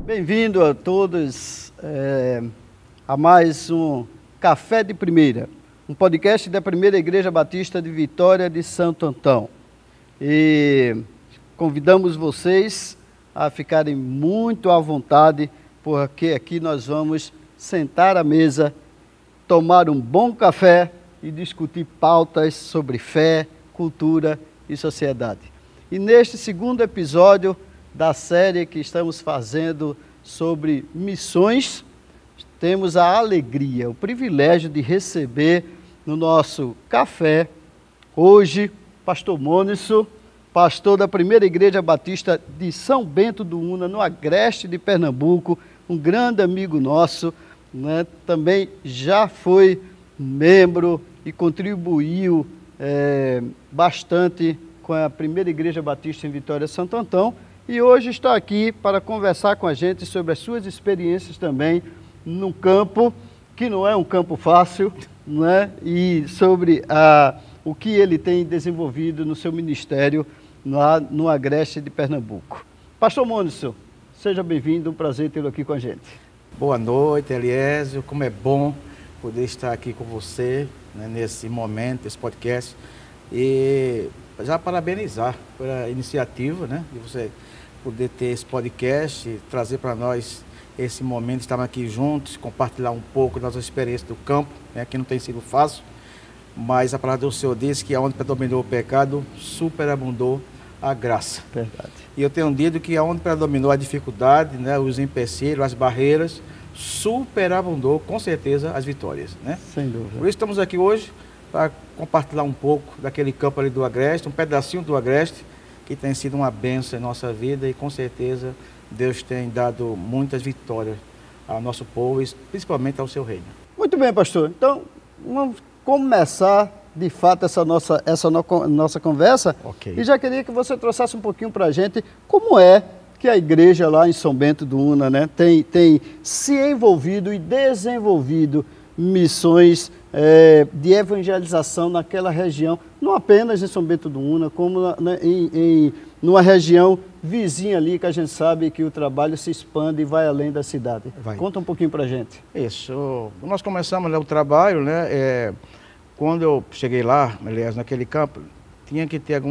Bem-vindo a todos a mais um Café de Primeira, um podcast da Primeira Igreja Batista de Vitória de Santo Antão. E convidamos vocês a ficarem muito à vontade, porque aqui nós vamos sentar à mesa, tomar um bom café e discutir pautas sobre fé, cultura e sociedade. E neste segundo episódio da série que estamos fazendo sobre missões, temos a alegria, o privilégio de receber no nosso café, hoje, pastor Mônico, pastor da Primeira Igreja Batista de São Bento do Una, no Agreste de Pernambuco, um grande amigo nosso, né? Também já foi membro e contribuiu bastante com a Primeira Igreja Batista em Vitória de Santo Antão, e hoje está aqui para conversar com a gente sobre as suas experiências também num campo que não é um campo fácil, né? E sobre o que ele tem desenvolvido no seu ministério lá no Agreste de Pernambuco. Pastor Mônico, seja bem-vindo, um prazer tê-lo aqui com a gente. Boa noite, Eliésio, como é bom poder estar aqui com você, né, nesse momento, esse podcast, e já parabenizar pela iniciativa, né, de você poder ter esse podcast, trazer para nós esse momento, estarmos aqui juntos, compartilhar um pouco das nossas experiências do campo, né, que não tem sido fácil, mas a palavra do Senhor diz que aonde predominou o pecado, superabundou a graça. Verdade. E eu tenho dito que aonde predominou a dificuldade, né, os empecilhos, as barreiras, superabundou com certeza as vitórias, né? Sem dúvida. Por isso estamos aqui hoje para compartilhar um pouco daquele campo ali do Agreste, um pedacinho do Agreste, que tem sido uma bênção em nossa vida e com certeza Deus tem dado muitas vitórias ao nosso povo e principalmente ao seu reino. Muito bem, pastor. Então, vamos começar de fato essa nossa conversa. Ok. E já queria que você trouxesse um pouquinho para a gente como é que a igreja lá em São Bento do Una, né, tem se envolvido e desenvolvido missões de evangelização naquela região, não apenas em São Bento do Una, como numa região vizinha ali, que a gente sabe que o trabalho se expande e vai além da cidade. Vai. Conta um pouquinho para a gente. Isso. Nós começamos, né, o trabalho, né, quando eu cheguei lá, aliás, naquele campo, tinha que ter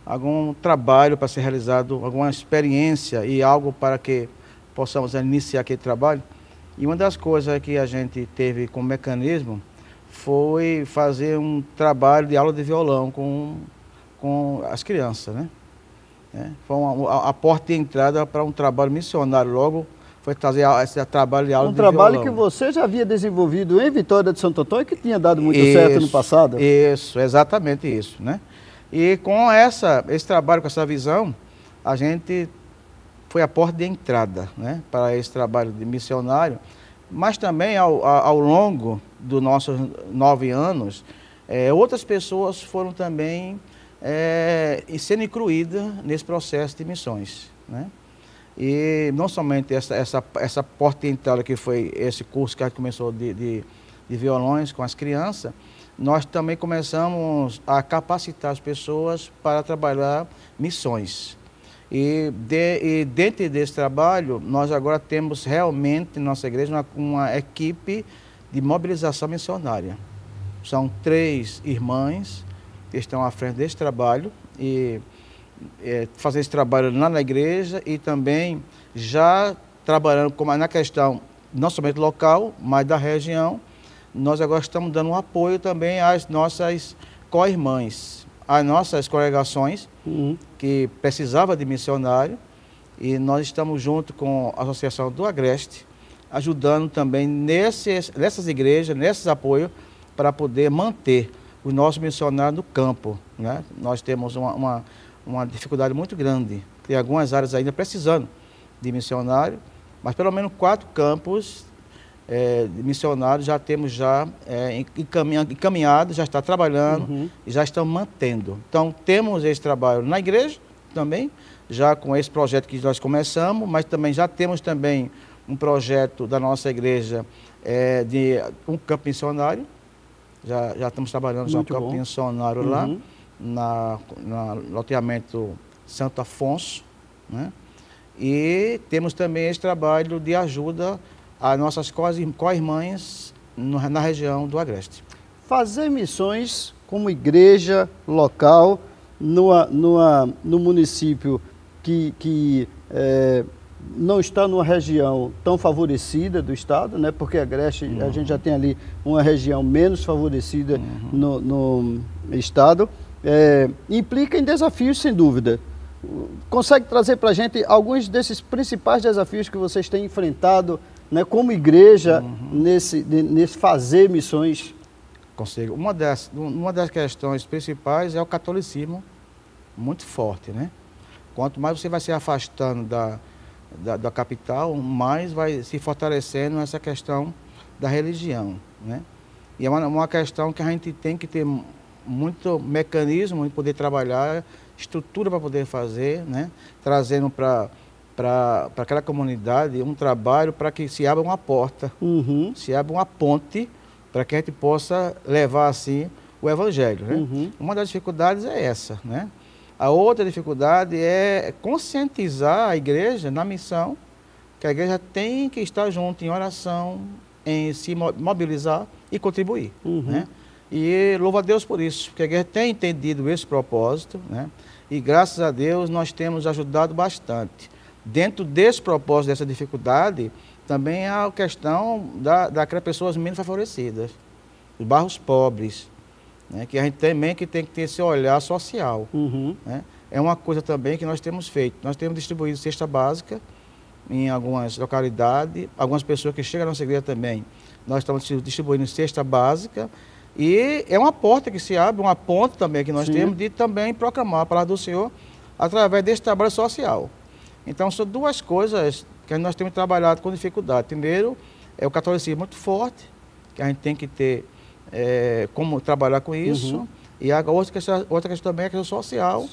algum trabalho para ser realizado, alguma experiência e algo para que possamos iniciar aquele trabalho. E uma das coisas que a gente teve como mecanismo foi fazer um trabalho de aula de violão com as crianças, né? Foi a porta de entrada para um trabalho missionário. Logo foi trazer esse trabalho de aula de violão. Um trabalho que você já havia desenvolvido em Vitória de Santo Antão e que tinha dado muito certo no passado. Isso, exatamente isso, né? E com esse trabalho, com essa visão, a gente foi a porta de entrada, né, para esse trabalho de missionário, mas também ao longo dos nossos 9 anos, outras pessoas foram também sendo incluídas nesse processo de missões, né? E não somente essa porta de entrada que foi esse curso que a gente começou de violões com as crianças, nós também começamos a capacitar as pessoas para trabalhar missões. E dentro desse trabalho, nós agora temos realmente, em nossa igreja, uma equipe de mobilização missionária. São 3 irmãs que estão à frente desse trabalho e fazer esse trabalho lá na igreja e também já trabalhando na questão não somente local, mas da região. Nós agora estamos dando um apoio também às nossas co-irmãs, às nossas congregações, que precisava de missionário, e nós estamos junto com a Associação do Agreste, ajudando também nessas igrejas, nesses apoios, para poder manter os nossos missionários no campo, né? Nós temos uma dificuldade muito grande, tem algumas áreas ainda precisando de missionário, mas pelo menos 4 campos de missionários já temos encaminhado, já está trabalhando e já estão mantendo. Então temos esse trabalho na igreja também, já com esse projeto que nós começamos, mas também já temos também um projeto da nossa igreja de um campo missionário. Já estamos trabalhando no campo missionário lá, no loteamento Santo Afonso, né? E temos também esse trabalho de ajuda às nossas co-irmãs na região do Agreste. Fazer missões como igreja local no município que não está numa região tão favorecida do estado, né? Porque Agreste, a gente já tem ali uma região menos favorecida no estado, implica em desafios, sem dúvida. Consegue trazer para a gente alguns desses principais desafios que vocês têm enfrentado, né, como igreja, nesse fazer missões? Consigo. Uma das questões principais é o catolicismo muito forte, né? Quanto mais você vai se afastando da capital, mais vai se fortalecendo essa questão da religião, né? E é uma questão que a gente tem que ter muito mecanismo de poder trabalhar, estrutura para poder fazer, né? Trazendo para aquela comunidade um trabalho para que se abra uma porta, se abra uma ponte, para que a gente possa levar assim o evangelho, né? Uma das dificuldades é essa, né? A outra dificuldade é conscientizar a igreja na missão, que a igreja tem que estar junto em oração, em se mobilizar e contribuir, né? E louvo a Deus por isso, porque a igreja tem entendido esse propósito, né? E graças a Deus nós temos ajudado bastante. Dentro desse propósito, dessa dificuldade, também há a questão daquelas pessoas menos favorecidas, os bairros pobres, né? Que a gente também tem que ter esse olhar social, né? É uma coisa também que nós temos feito. Nós temos distribuído cesta básica em algumas localidades, algumas pessoas que chegam à nossa igreja também, nós estamos distribuindo cesta básica, e é uma porta que se abre, uma ponte também que nós temos de também proclamar a palavra do Senhor através desse trabalho social. Então são duas coisas que nós temos trabalhado com dificuldade. Primeiro, é o catolicismo muito forte, que a gente tem que ter como trabalhar com isso. E a outra questão também é a questão social,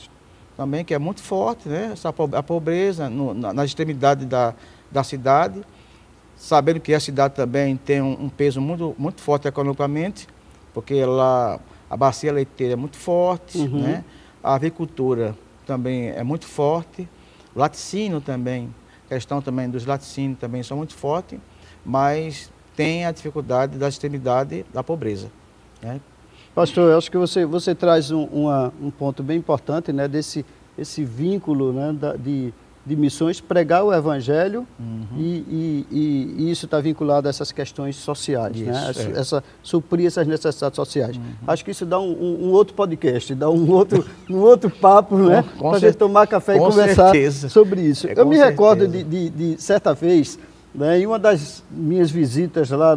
também, que é muito forte, né? A pobreza na extremidade da cidade, sabendo que a cidade também tem um peso muito forte economicamente, porque lá a bacia leiteira é muito forte, né? A avicultura também é muito forte, o laticínio também, a questão também dos laticínios também são muito fortes, mas tem a dificuldade da extremidade da pobreza, né? Pastor, eu acho que você traz um ponto bem importante, né, esse vínculo, né, de missões, pregar o evangelho, e isso está vinculado a essas questões sociais, isso, né? Suprir essas necessidades sociais. Acho que isso dá um outro podcast, dá um outro papo, né? Para a gente tomar café e conversar sobre isso. Eu me recordo de certa vez, né, em uma das minhas visitas lá,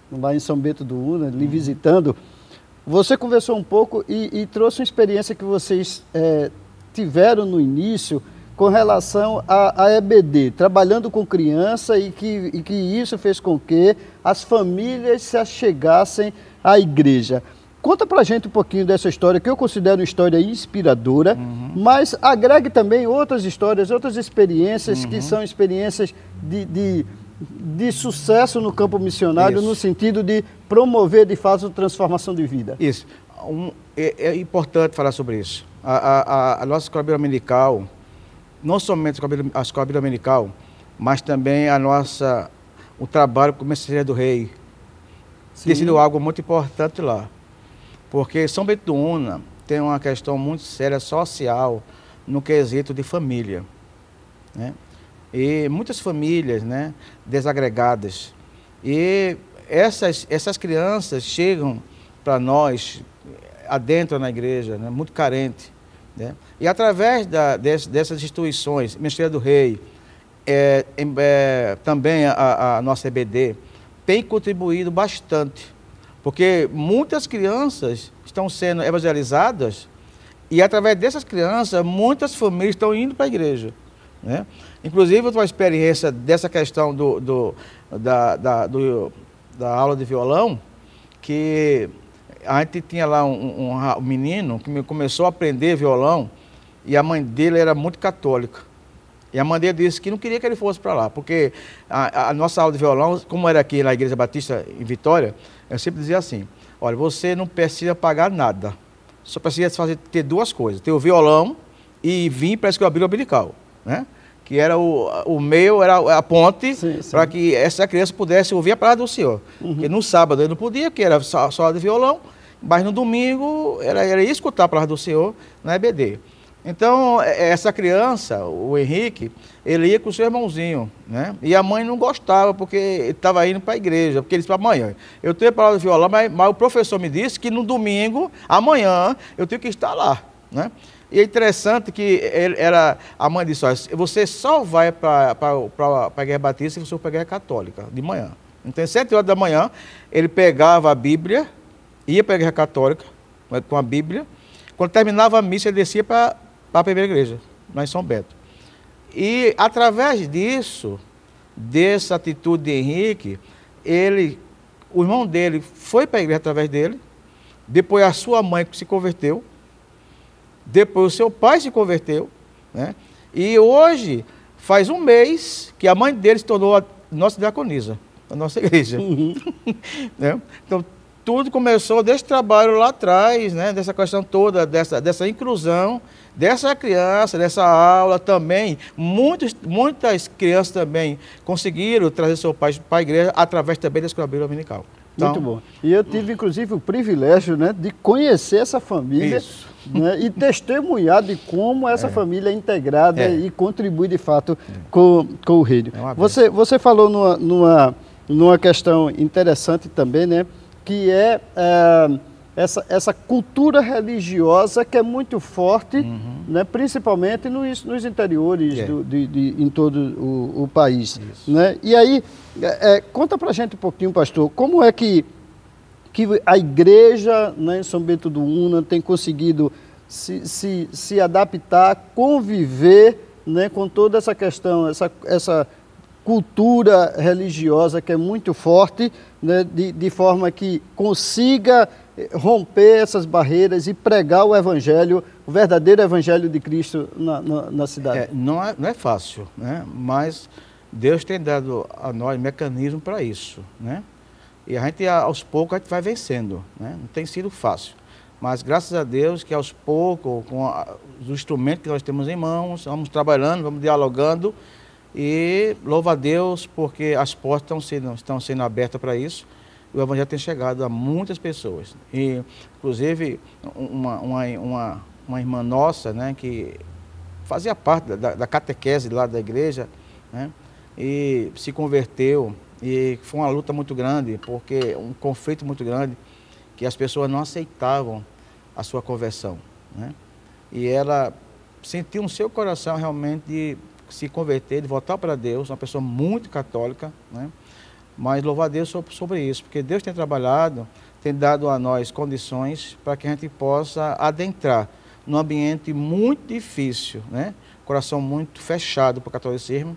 lá em São Bento do Una, lhe visitando, você conversou um pouco e trouxe uma experiência que vocês tiveram no início com relação à EBD, trabalhando com criança, e que isso fez com que as famílias se achegassem à igreja. Conta pra gente um pouquinho dessa história, que eu considero uma história inspiradora, mas agregue também outras histórias, outras experiências, que são experiências de sucesso no campo missionário, no sentido de promover, de fato, transformação de vida. Isso. É importante falar sobre isso. A nossa escola dominical, não somente a escola dominical, mas também o trabalho com a Mensagem do Rei, tem sido algo muito importante lá. Porque São Bento do Una tem uma questão muito séria social no quesito de família, né? E muitas famílias, né, desagregadas. E essas crianças chegam para nós, adentro na igreja, né, muito carentes, né? E através dessas instituições, Ministério do Rei, também a nossa EBD, tem contribuído bastante. Porque muitas crianças estão sendo evangelizadas, e através dessas crianças, muitas famílias estão indo para a igreja, né? Inclusive, eu tenho uma experiência dessa questão da aula de violão, que a gente tinha lá um menino que começou a aprender violão, e a mãe dele era muito católica. E a mãe dele disse que não queria que ele fosse para lá, porque a nossa aula de violão, como era aqui na Igreja Batista em Vitória, eu sempre dizia assim: olha, você não precisa pagar nada, só precisa ter duas coisas, ter o violão e vir para a escola dominical, né? que era o meio, era a ponte, para que essa criança pudesse ouvir a palavra do Senhor. Porque no sábado ele não podia, porque era só de violão, mas no domingo era escutar a palavra do Senhor na EBD. Então, essa criança, o Henrique, ele ia com o seu irmãozinho, né? E a mãe não gostava, porque ele estava indo para a igreja, porque ele disse para a mãe, eu tenho a palavra do violão, mas o professor me disse que no domingo, amanhã, eu tenho que estar lá, né? E é interessante que a mãe disse, olha, você só vai para a Igreja Batista se você for para a Igreja Católica, de manhã. Então, às 7 horas da manhã, ele pegava a Bíblia, ia para a Igreja Católica, com a Bíblia. Quando terminava a missa, ele descia para a primeira igreja, lá em São Bento. E, através disso, dessa atitude de Henrique, o irmão dele foi para a igreja através dele, depois a sua mãe se converteu, depois o seu pai se converteu, né? E hoje, faz um mês, que a mãe dele se tornou a nossa diaconisa, a nossa igreja. Né? Então, tudo começou desse trabalho lá atrás, né? Dessa questão toda, dessa inclusão, dessa criança, dessa aula também. Muitas crianças também conseguiram trazer seu pai para a igreja através também da escola bíblica dominical. Então, muito bom. E eu tive, inclusive, o privilégio, né, de conhecer essa família, né, e testemunhar de como essa família é integrada e contribui, de fato, com o reino. Você falou numa questão interessante também, né, que é essa cultura religiosa que é muito forte, né, principalmente nos interiores em todo o país. Né? E aí, conta pra gente um pouquinho, pastor, como é que a igreja, né, em São Bento do Una tem conseguido se adaptar, conviver, né, com toda essa questão, essa cultura religiosa que é muito forte, né, de forma que consiga romper essas barreiras e pregar o evangelho, o verdadeiro evangelho de Cristo na cidade. Não é fácil, né? Mas Deus tem dado a nós mecanismo para isso, né? E a gente, aos poucos, a gente vai vencendo, né? Não tem sido fácil. Mas graças a Deus que aos poucos, com os instrumentos que nós temos em mãos, vamos trabalhando, vamos dialogando e louva a Deus porque as portas estão sendo abertas para isso. O evangelho tem chegado a muitas pessoas. E, inclusive, uma irmã nossa, né, que fazia parte da catequese lá da igreja, né, e se converteu. E foi uma luta muito grande, porque um conflito muito grande, que as pessoas não aceitavam a sua conversão, né? E ela sentiu no seu coração realmente de se converter, de voltar para Deus, uma pessoa muito católica, né? Mas louvar a Deus sobre isso, porque Deus tem trabalhado, tem dado a nós condições para que a gente possa adentrar num ambiente muito difícil, né? Coração muito fechado para o catolicismo,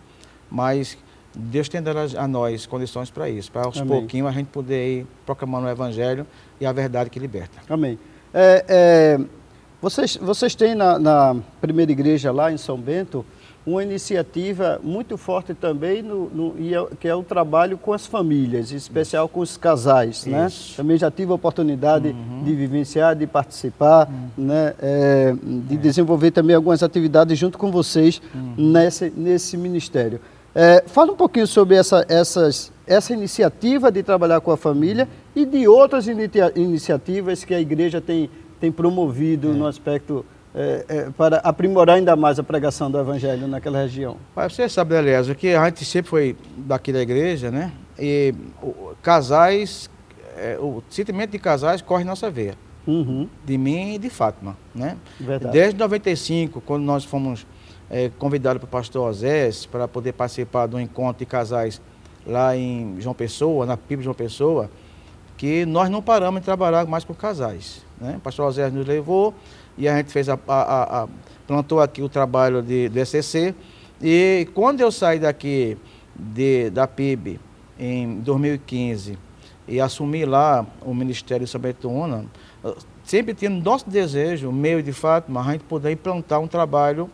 mas Deus tem dado a nós condições para isso, para aos pouquinhos a gente poder ir proclamando o evangelho e a verdade que liberta. Amém. Vocês têm na primeira igreja lá em São Bento uma iniciativa muito forte também, que é o trabalho com as famílias, em especial com os casais. Né? Também já tive a oportunidade de vivenciar, de participar, né? De desenvolver também algumas atividades junto com vocês nesse ministério. Fala um pouquinho sobre essa iniciativa de trabalhar com a família e de outras iniciativas que a igreja tem promovido no aspecto para aprimorar ainda mais a pregação do evangelho naquela região. Você sabe, aliás, que a gente sempre foi daqui da igreja, né? E casais, o sentimento de casais corre na nossa veia. De mim e de Fátima, né? Verdade. Desde 95, quando nós fomos convidados pelo pastor Osés para poder participar do encontro de casais lá em João Pessoa, na PIB de João Pessoa, que nós não paramos de trabalhar mais com casais, né? O pastor Osés nos levou e a gente fez plantou aqui o trabalho do ECC. E quando eu saí daqui da PIB em 2015 e assumi lá o Ministério de São Bento do Una, sempre tinha nosso desejo, meio de Fátima, a gente poder implantar um trabalho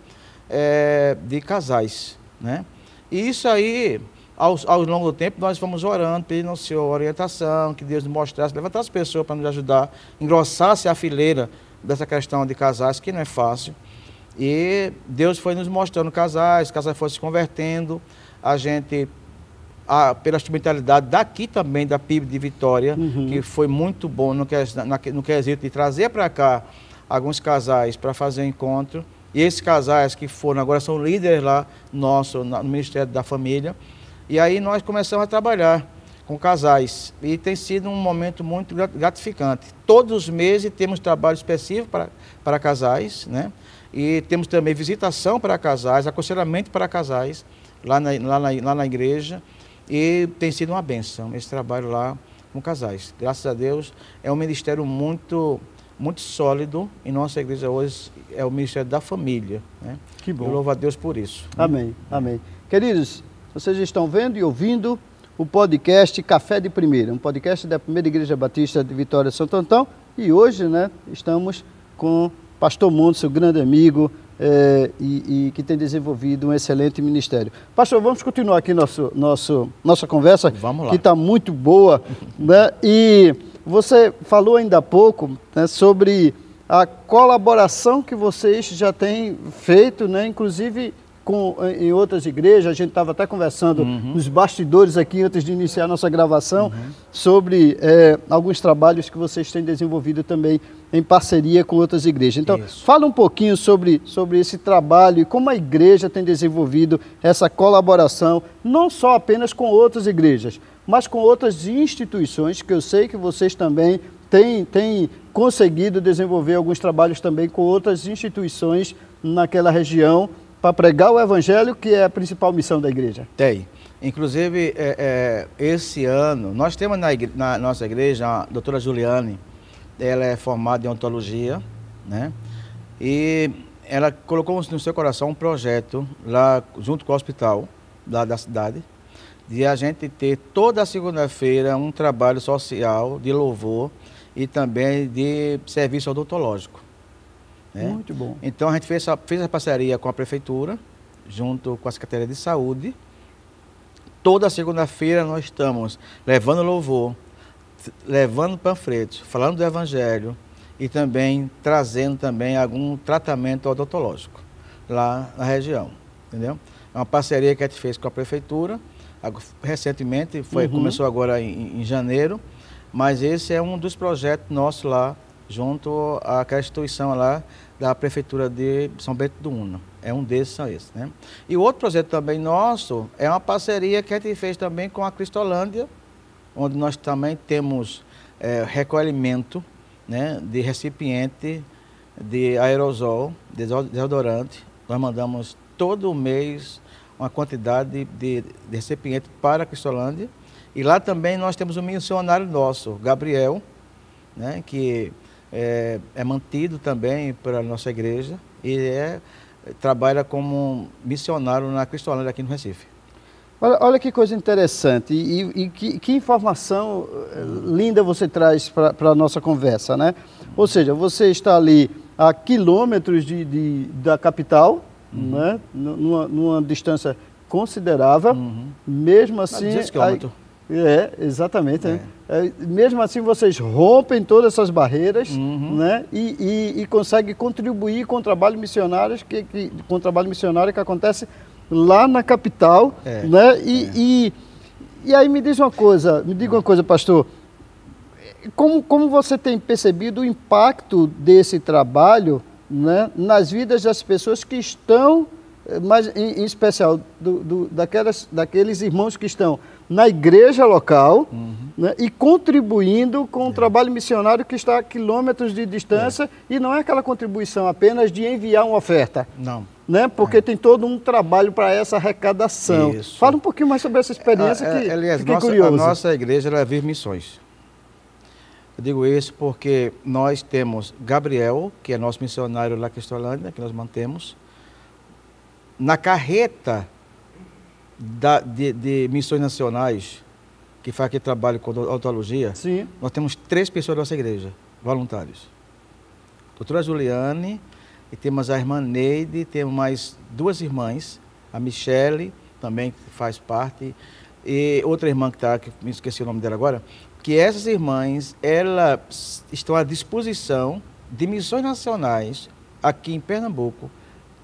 de casais, né? E isso aí, ao longo do tempo, nós fomos orando, pedindo ao Senhor orientação, que Deus nos mostrasse, levantasse pessoas para nos ajudar, engrossasse a fileira dessa questão de casais, que não é fácil. E Deus foi nos mostrando casais foram se convertendo, a gente, pela instrumentalidade daqui também, da PIB de Vitória, que foi muito bom no quesito de trazer para cá alguns casais para fazer o encontro. E esses casais que foram, agora são líderes lá no Ministério da Família. E aí nós começamos a trabalhar com casais. E tem sido um momento muito gratificante. Todos os meses temos trabalho específico para casais, né? E temos também visitação para casais, aconselhamento para casais lá na igreja. E tem sido uma bênção esse trabalho lá com casais. Graças a Deus, é um ministério muito sólido, e nossa igreja hoje é o Ministério da Família, né? Que bom. Eu louvo a Deus por isso. Amém, amém. Queridos, vocês estão vendo e ouvindo o podcast Café de Primeira, um podcast da Primeira Igreja Batista de Vitória de Santo Antão, e hoje, né, estamos com o pastor Montes, seu grande amigo, e que tem desenvolvido um excelente ministério. Pastor, vamos continuar aqui nossa conversa, vamos lá, que está muito boa, né? E você falou ainda há pouco, né, sobre a colaboração que vocês já têm feito, né, inclusive em outras igrejas. A gente estava até conversando nos bastidores aqui, antes de iniciar a nossa gravação, sobre alguns trabalhos que vocês têm desenvolvido também em parceria com outras igrejas. Então, fala um pouquinho sobre esse trabalho e como a igreja tem desenvolvido essa colaboração, não só apenas com outras igrejas, mas com outras instituições, que eu sei que vocês também têm conseguido desenvolver alguns trabalhos também com outras instituições naquela região, para pregar o Evangelho, que é a principal missão da igreja. Tem. Inclusive, esse ano, nós temos na nossa igreja a doutora Juliane. Ela é formada em ontologia, né? E ela colocou no seu coração um projeto lá junto com o hospital da cidade, de a gente ter toda segunda-feira um trabalho social de louvor e também de serviço odontológico, né? Muito bom. Então a gente fez a parceria com a prefeitura, junto com a Secretaria de Saúde. Toda segunda-feira nós estamos levando louvor, levando panfletos, falando do Evangelho e também trazendo também algum tratamento odontológico lá na região, entendeu? É uma parceria que a gente fez com a prefeitura, recentemente, começou agora em janeiro, mas esse é um dos projetos nossos lá, junto àquela instituição lá da prefeitura de São Bento do Una. É um desses, são esses, né? E o outro projeto também nosso é uma parceria que a gente fez também com a Cristolândia, onde nós também temos recolhimento, né, de recipiente de aerosol, desodorante. Nós mandamos todo mês uma quantidade de recipiente para a Cristolândia. E lá também nós temos um missionário nosso, Gabriel, né, que é mantido também pela nossa igreja e trabalha como missionário na Cristolândia aqui no Recife. Olha que coisa interessante e que informação linda você traz para a nossa conversa, né? Ou seja, você está ali a quilômetros da capital, né? Numa distância considerável, mesmo assim... 200 quilômetros. Exatamente. Né? Mesmo assim, vocês rompem todas essas barreiras, né? E conseguem contribuir com o trabalho missionário que acontece lá na capital, né? E aí me diga uma coisa, pastor, como você tem percebido o impacto desse trabalho, né, nas vidas das pessoas que estão, mas em especial daqueles irmãos que estão na igreja local, né, e contribuindo com o trabalho missionário que está a quilômetros de distância, e não é aquela contribuição apenas de enviar uma oferta. Não. Né? Porque tem todo um trabalho para essa arrecadação. Isso. Fala um pouquinho mais sobre essa experiência que curioso. A nossa igreja ela vive missões. Eu digo isso porque nós temos Gabriel, que é nosso missionário lá em Cristolândia, que nós mantemos. Na carreta de missões nacionais, que faz aquele trabalho com odontologia, nós temos 3 pessoas da nossa igreja, voluntários. Doutora Juliane, e temos a irmã Neide, temos mais 2 irmãs, a Michele, também que faz parte, e outra irmã que está, que me esqueci o nome dela agora, que essas irmãs, elas estão à disposição de missões nacionais aqui em Pernambuco,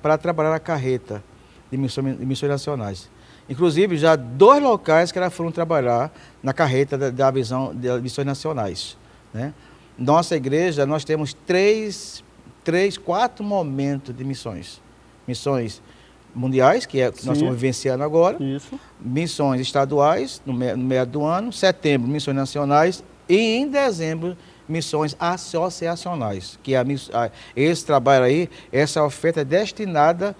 para trabalhar na carreta de missões nacionais. Inclusive, já 2 locais que elas foram trabalhar na carreta da visão de missões nacionais, né? Nossa igreja, nós temos 4 momentos de missões. Missões mundiais, que é o que nós estamos vivenciando agora. Isso. Missões estaduais, no meio do ano. Setembro, missões nacionais. E em dezembro, missões associacionais. Que esse trabalho aí, essa oferta é destinada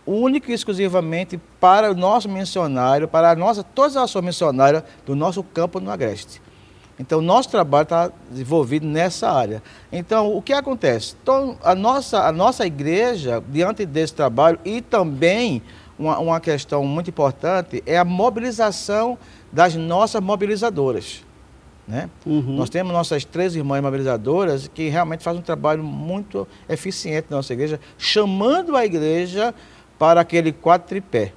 única e exclusivamente para o nosso missionário, para todas as ações missionárias do nosso campo no Agreste. Então, o nosso trabalho está desenvolvido nessa área. Então, o que acontece? Então, a nossa igreja, diante desse trabalho, e também uma questão muito importante, é a mobilização das nossas mobilizadoras, né? Nós temos nossas 3 irmãs mobilizadoras que realmente fazem um trabalho muito eficiente na nossa igreja, chamando a igreja para aquele 4 tripé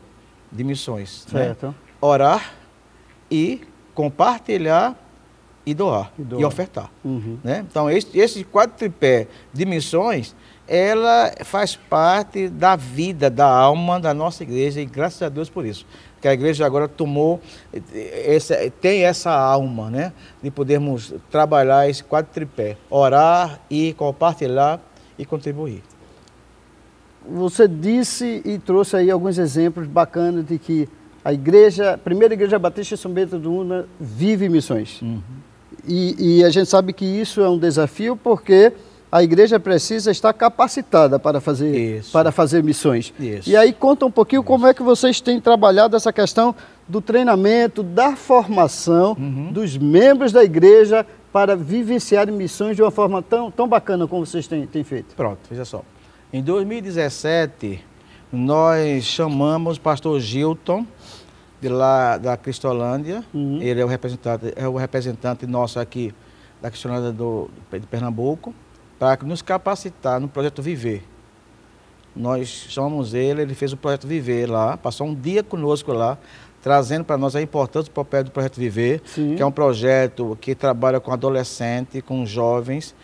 de missões. Certo. Né? Orar e compartilhar e doar. E ofertar. Né? Então, esse 4 tripé de missões, ela faz parte da vida, da alma da nossa igreja, e graças a Deus por isso. Que a igreja agora tem essa alma, né? De podermos trabalhar esse 4 tripé. Orar e compartilhar e contribuir. Você disse e trouxe aí alguns exemplos bacanas de que a primeira igreja batista de São Bento do Una vive missões. E a gente sabe que isso é um desafio porque a igreja precisa estar capacitada para fazer missões. Isso. E aí conta um pouquinho como é que vocês têm trabalhado essa questão do treinamento, da formação dos membros da igreja para vivenciar missões de uma forma tão bacana como vocês têm feito. Pronto, veja só. Em 2017, nós chamamos o pastor Gilton, de lá da Cristolândia. Ele é o representante nosso aqui da Cristolândia de Pernambuco, para nos capacitar no projeto Viver. Nós chamamos ele fez o projeto Viver lá, passou um dia conosco lá, trazendo para nós a importância do papel do projeto Viver, que é um projeto que trabalha com adolescentes, com jovens,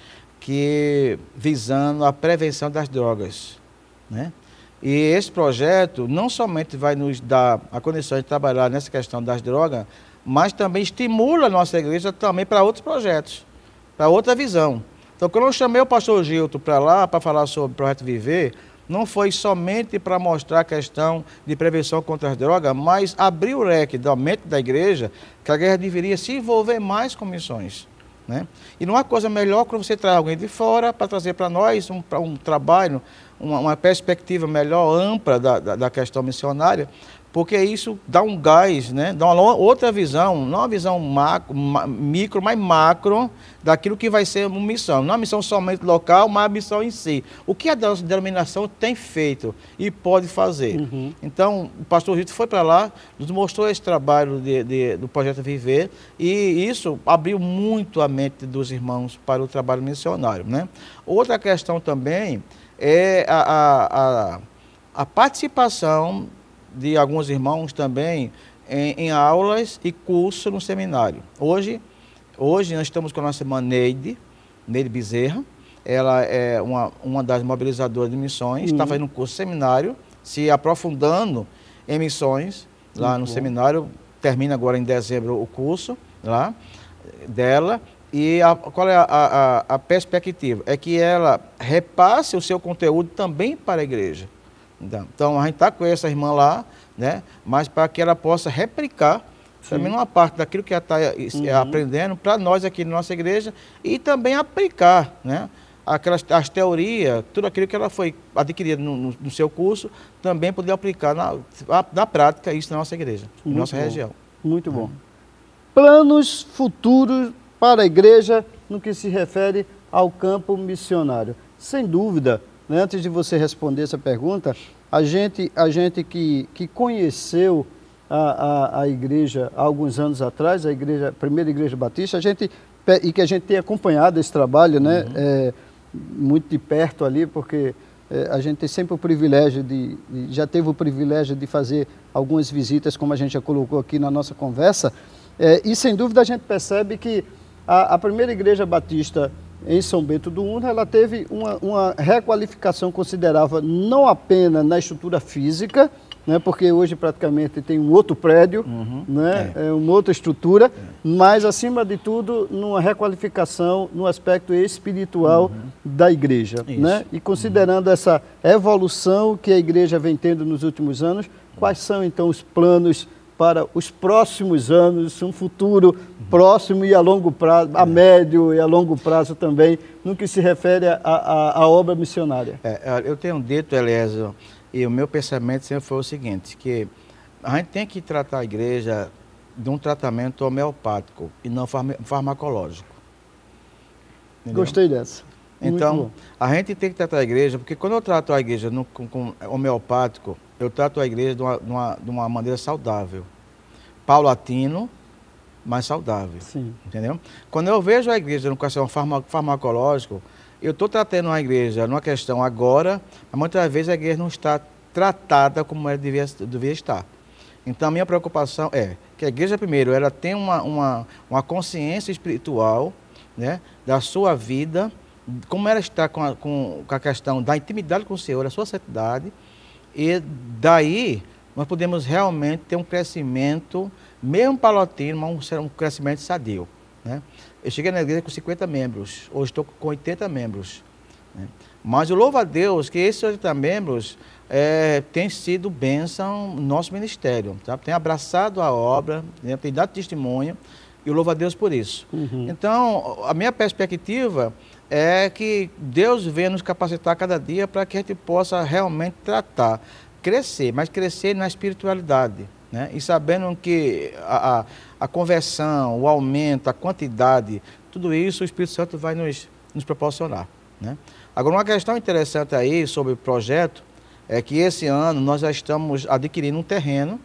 visando a prevenção das drogas, né? E esse projeto não somente vai nos dar a condição de trabalhar nessa questão das drogas, mas também estimula a nossa igreja também para outros projetos, para outra visão. Então, quando eu chamei o pastor Gilton para lá, para falar sobre o projeto Viver, não foi somente para mostrar a questão de prevenção contra as drogas, mas abrir o leque da mente da igreja, que a igreja deveria se envolver mais com missões, né? E não há coisa melhor quando você traz alguém de fora para trazer para nós um trabalho, uma perspectiva melhor, ampla da questão missionária, porque isso dá um gás, né? Dá uma outra visão, não uma visão micro, mas macro, daquilo que vai ser uma missão. Não uma missão somente local, mas a missão em si. O que a denominação tem feito e pode fazer. Então, o pastor Rito foi para lá, nos mostrou esse trabalho do Projeto Viver, e isso abriu muito a mente dos irmãos para o trabalho missionário, né? Outra questão também é a participação de alguns irmãos também em aulas e cursos no seminário. Hoje nós estamos com a nossa irmã Neide Bezerra. Ela é uma das mobilizadoras de missões, está fazendo um curso seminário, se aprofundando em missões lá no seminário. Termina agora em dezembro o curso lá dela. E qual é a perspectiva? É que ela repasse o seu conteúdo também para a igreja. Então, a gente está com essa irmã lá, né? Mas para que ela possa replicar também uma parte daquilo que ela está aprendendo para nós aqui na nossa igreja, e também aplicar, né? As teorias, tudo aquilo que ela foi adquirida no seu curso, também poder aplicar na prática isso na nossa igreja, na nossa região. Muito bom. Planos futuros para a igreja no que se refere ao campo missionário. Sem dúvida, né, antes de você responder essa pergunta, a gente que conheceu a igreja há alguns anos atrás, a primeira igreja batista, e que a gente tem acompanhado esse trabalho, né, muito de perto ali, porque a gente tem sempre o privilégio já teve o privilégio de fazer algumas visitas, como a gente já colocou aqui na nossa conversa, e sem dúvida a gente percebe que a primeira igreja batista em São Bento do Una, ela teve uma requalificação considerável, não apenas na estrutura física, né, porque hoje praticamente tem um outro prédio, né, uma outra estrutura, mas acima de tudo numa requalificação no aspecto espiritual da igreja. Né? E considerando essa evolução que a igreja vem tendo nos últimos anos, quais são então os planos para os próximos anos, um futuro próximo e a longo prazo, a médio e a longo prazo também, no que se refere à obra missionária? Eu tenho dito, Eliezer, e o meu pensamento sempre foi o seguinte, que a gente tem que tratar a igreja de um tratamento homeopático e não farmacológico. Entendeu? Gostei dessa. Então, a gente tem que tratar a igreja, porque quando eu trato a igreja com homeopático, eu trato a igreja de uma maneira saudável. Paulatino, mas saudável. Sim. Entendeu? Quando eu vejo a igreja no questão farmacológico, eu estou tratando a igreja numa questão agora, mas muitas vezes a igreja não está tratada como ela devia estar. Então, a minha preocupação é que a igreja, primeiro, ela tem uma consciência espiritual, né, da sua vida, como ela está com a questão da intimidade com o Senhor, a sua santidade, e daí nós podemos realmente ter um crescimento, mesmo paulatino, mas um crescimento sadio. Né? Eu cheguei na igreja com 50 membros, hoje estou com 80 membros. Né? Mas eu louvo a Deus que esses 80 membros têm sido bênção no nosso ministério, tá? Tem abraçado a obra, né? Tem dado testemunho, e eu louvo a Deus por isso. Então, a minha perspectiva é que Deus venha nos capacitar cada dia para que a gente possa realmente tratar, crescer, mas crescer na espiritualidade, né? E sabendo que a conversão, o aumento, a quantidade, tudo isso o Espírito Santo vai nos proporcionar, né? Agora, uma questão interessante aí sobre o projeto é que esse ano nós já estamos adquirindo um terreno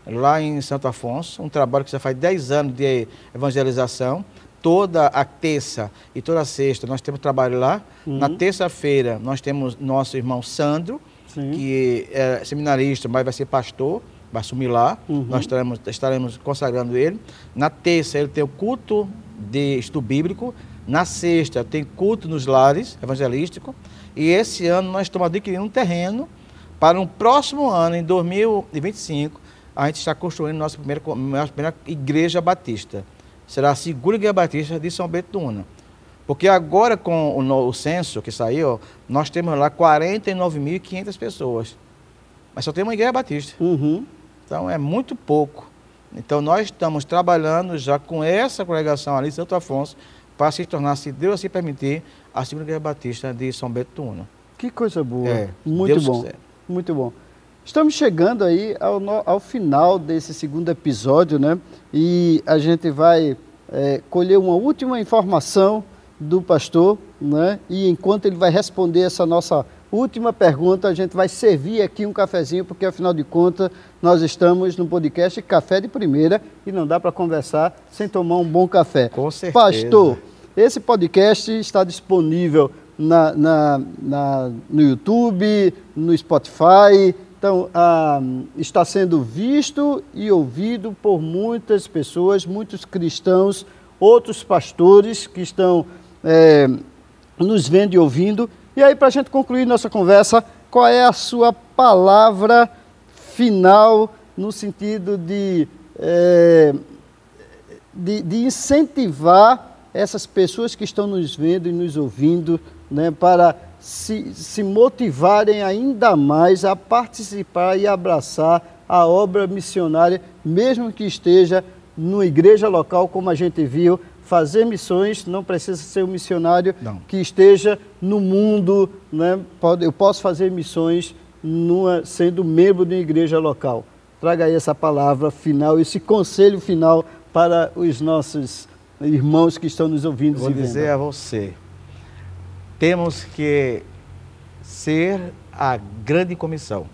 lá em Santo Afonso, um trabalho que já faz 10 anos de evangelização. Toda a terça e toda a sexta nós temos trabalho lá. Na terça-feira nós temos nosso irmão Sandro, que é seminarista, mas vai ser pastor, vai assumir lá. Nós estaremos consagrando ele. Na terça ele tem o culto de estudo bíblico. Na sexta tem culto nos lares evangelístico. E esse ano nós estamos adquirindo um terreno para um próximo ano, em 2025, a gente está construindo nossa primeira igreja batista. Será a segunda igreja batista de São Bento do Una. Porque agora, com o censo que saiu, nós temos lá 49.500 pessoas. Mas só tem uma igreja batista. Então, é muito pouco. Então, nós estamos trabalhando já com essa congregação ali em Santo Afonso para se tornar, se Deus assim permitir, a segunda igreja batista de São Bento do Una. Que coisa boa. Muito bom. Muito bom. Estamos chegando aí ao final desse segundo episódio, né? E a gente vai colher uma última informação do pastor, né? E enquanto ele vai responder essa nossa última pergunta, a gente vai servir aqui um cafezinho, porque afinal de contas nós estamos no podcast Café de Primeira e não dá para conversar sem tomar um bom café. Com certeza. Pastor, esse podcast está disponível no YouTube, no Spotify. Então, está sendo visto e ouvido por muitas pessoas, muitos cristãos, outros pastores que estão nos vendo e ouvindo. E aí, para a gente concluir nossa conversa, qual é a sua palavra final no sentido de incentivar essas pessoas que estão nos vendo e nos ouvindo, né, para se motivarem ainda mais a participar e abraçar a obra missionária, mesmo que esteja numa igreja local, como a gente viu. Fazer missões não precisa ser um missionário que esteja no mundo, né? Eu posso fazer missões sendo membro de uma igreja local. Traga aí essa palavra final, esse conselho final para os nossos irmãos que estão nos ouvindo. Vou dizer a você, temos que ser a grande comissão.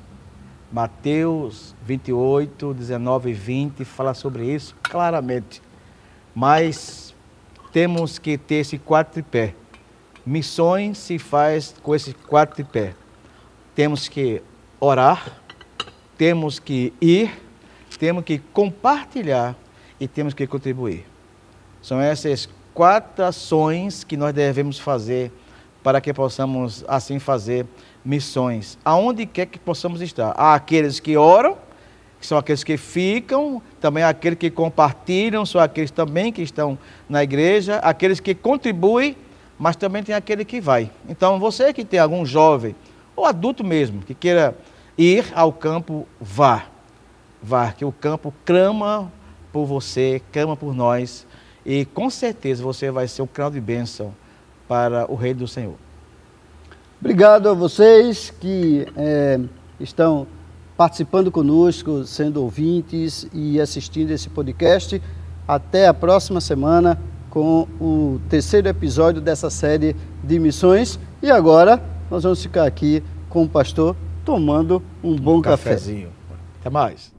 Mateus 28, 19 e 20 fala sobre isso claramente. Mas temos que ter esse quatro tripé. Missões se faz com esse quatro tripé. Temos que orar, temos que ir, temos que compartilhar e temos que contribuir. São esses 4 ações que nós devemos fazer para que possamos assim fazer missões, aonde quer que possamos estar. Há aqueles que oram, que são aqueles que ficam, também há aqueles que compartilham, são aqueles também que estão na igreja, aqueles que contribuem, mas também tem aquele que vai. Então, você que tem algum jovem, ou adulto mesmo, que queira ir ao campo, vá, que o campo clama por você, clama por nós, e com certeza você vai ser um canal de bênção para o Reino do Senhor. Obrigado a vocês que estão participando conosco, sendo ouvintes e assistindo esse podcast. Até a próxima semana com o 3º episódio dessa série de missões. E agora nós vamos ficar aqui com o pastor tomando um bom café. Cafezinho. Até mais.